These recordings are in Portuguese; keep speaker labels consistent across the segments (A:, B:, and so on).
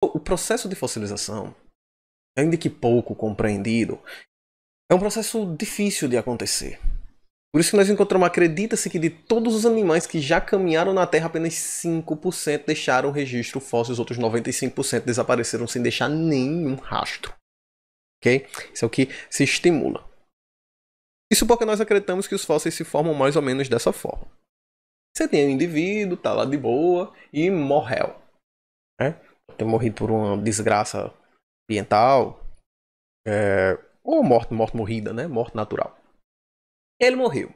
A: O processo de fossilização, ainda que pouco compreendido, é um processo difícil de acontecer. Por isso que nós encontramos, acredita-se que de todos os animais que já caminharam na Terra, apenas 5% deixaram registro fóssil, os outros 95% desapareceram sem deixar nenhum rastro. Ok? Isso é o que se estimula. Isso porque nós acreditamos que os fósseis se formam mais ou menos dessa forma. Você tem um indivíduo, tá lá de boa e morreu. Né? Pode ter morrido por uma desgraça ambiental, ou morte morrida, né? Morte natural. Ele morreu.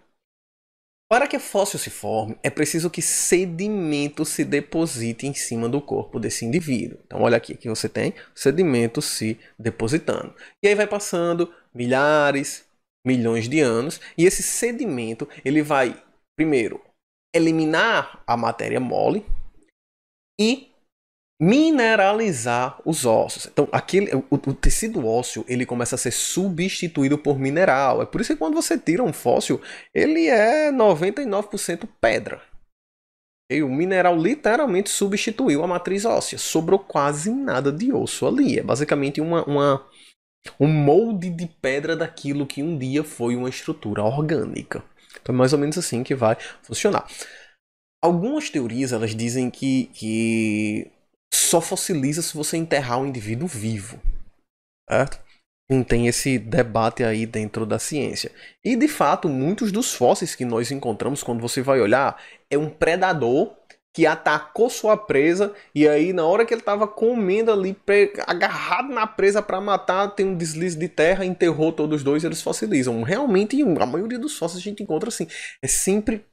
A: Para que fóssil se forme, é preciso que sedimento se deposite em cima do corpo desse indivíduo. Então, olha aqui que você tem sedimento se depositando. E aí vai passando milhares, milhões de anos, e esse sedimento ele vai, primeiro, eliminar a matéria mole e mineralizar os ossos. Então, o tecido ósseo ele começa a ser substituído por mineral. É por isso que quando você tira um fóssil, ele é 99% pedra. E o mineral literalmente substituiu a matriz óssea. Sobrou quase nada de osso ali. É basicamente um molde de pedra daquilo que um dia foi uma estrutura orgânica. Então é mais ou menos assim que vai funcionar. Algumas teorias elas dizem que só fossiliza se você enterrar um indivíduo vivo, certo? Tem esse debate aí dentro da ciência. E de fato, muitos dos fósseis que nós encontramos, quando você vai olhar, é um predador que atacou sua presa e aí na hora que ele estava comendo ali, agarrado na presa para matar, tem um deslize de terra, enterrou todos os dois e eles fossilizam. Realmente, a maioria dos fósseis a gente encontra assim. É sempre...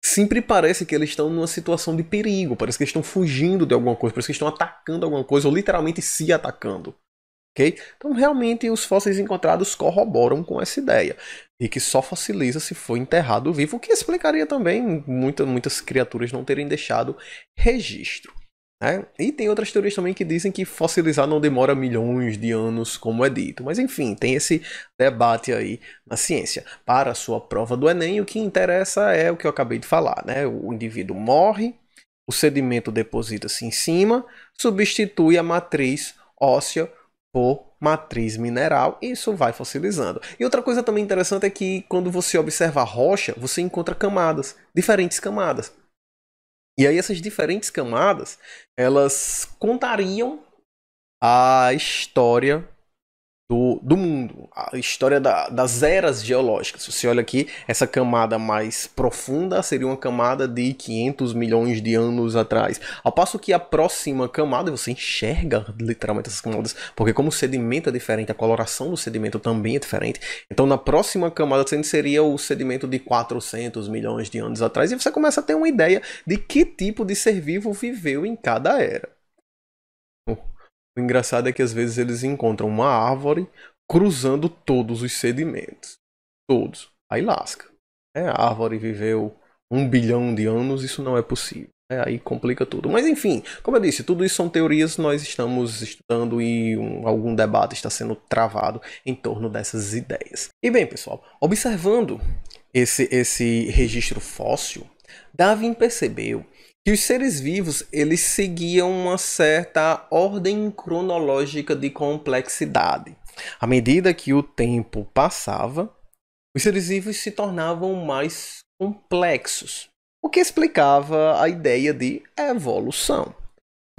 A: Sempre parece que eles estão numa situação de perigo, parece que eles estão fugindo de alguma coisa, parece que estão atacando alguma coisa, ou literalmente se atacando. Okay? Então, realmente, os fósseis encontrados corroboram com essa ideia, e que só fossiliza se for enterrado vivo, o que explicaria também muitas criaturas não terem deixado registro. Né? E tem outras teorias também que dizem que fossilizar não demora milhões de anos, como é dito. Mas enfim, tem esse debate aí na ciência. Para a sua prova do Enem, o que interessa é o que eu acabei de falar. Né? O indivíduo morre, o sedimento deposita-se em cima, substitui a matriz óssea por matriz mineral, e isso vai fossilizando. E outra coisa também interessante é que quando você observa a rocha, você encontra camadas, diferentes camadas. E aí essas diferentes camadas, elas contariam a história do mundo, a história das eras geológicas. Você olha aqui, essa camada mais profunda seria uma camada de 500 milhões de anos atrás. Ao passo que a próxima camada, você enxerga literalmente essas camadas, porque como o sedimento é diferente, a coloração do sedimento também é diferente. Então na próxima camada seria o sedimento de 400 milhões de anos atrás, e você começa a ter uma ideia de que tipo de ser vivo viveu em cada era. O engraçado é que às vezes eles encontram uma árvore cruzando todos os sedimentos. Todos. Aí lasca. A árvore viveu 1 bilhão de anos, isso não é possível. Aí complica tudo. Mas enfim, como eu disse, tudo isso são teorias, nós estamos estudando e algum debate está sendo travado em torno dessas ideias. E bem, pessoal, observando esse registro fóssil, Darwin percebeu que os seres vivos eles seguiam uma certa ordem cronológica de complexidade. À medida que o tempo passava, os seres vivos se tornavam mais complexos, o que explicava a ideia de evolução.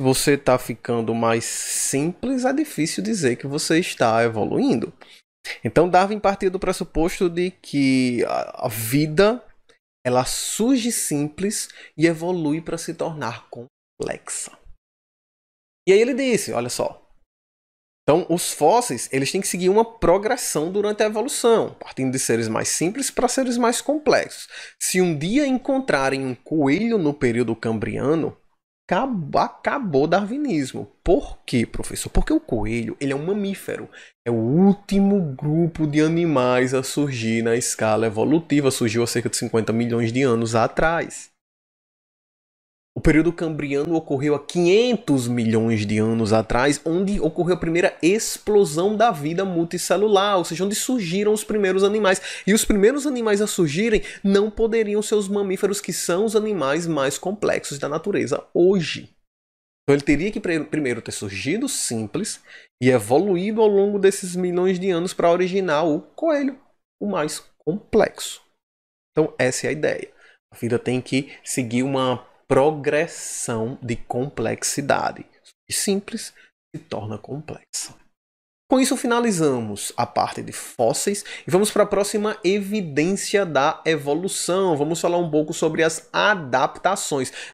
A: Se você está ficando mais simples, é difícil dizer que você está evoluindo. Então Darwin partiu do pressuposto de que a vida ela surge simples e evolui para se tornar complexa. E aí ele disse, olha só. Então, os fósseis eles têm que seguir uma progressão durante a evolução, partindo de seres mais simples para seres mais complexos. Se um dia encontrarem um coelho no período cambriano, acabou o darwinismo. Por quê, professor? Porque o coelho ele é um mamífero. É o último grupo de animais a surgir na escala evolutiva. Surgiu há cerca de 50 milhões de anos atrás. O período cambriano ocorreu há 500 milhões de anos atrás, onde ocorreu a primeira explosão da vida multicelular, ou seja, onde surgiram os primeiros animais. E os primeiros animais a surgirem não poderiam ser os mamíferos, que são os animais mais complexos da natureza hoje. Então ele teria que primeiro ter surgido simples e evoluído ao longo desses milhões de anos para originar o coelho, o mais complexo. Então essa é a ideia. A vida tem que seguir uma progressão de complexidade. De simples se torna complexa. Com isso finalizamos a parte de fósseis e vamos para a próxima evidência da evolução. Vamos falar um pouco sobre as adaptações.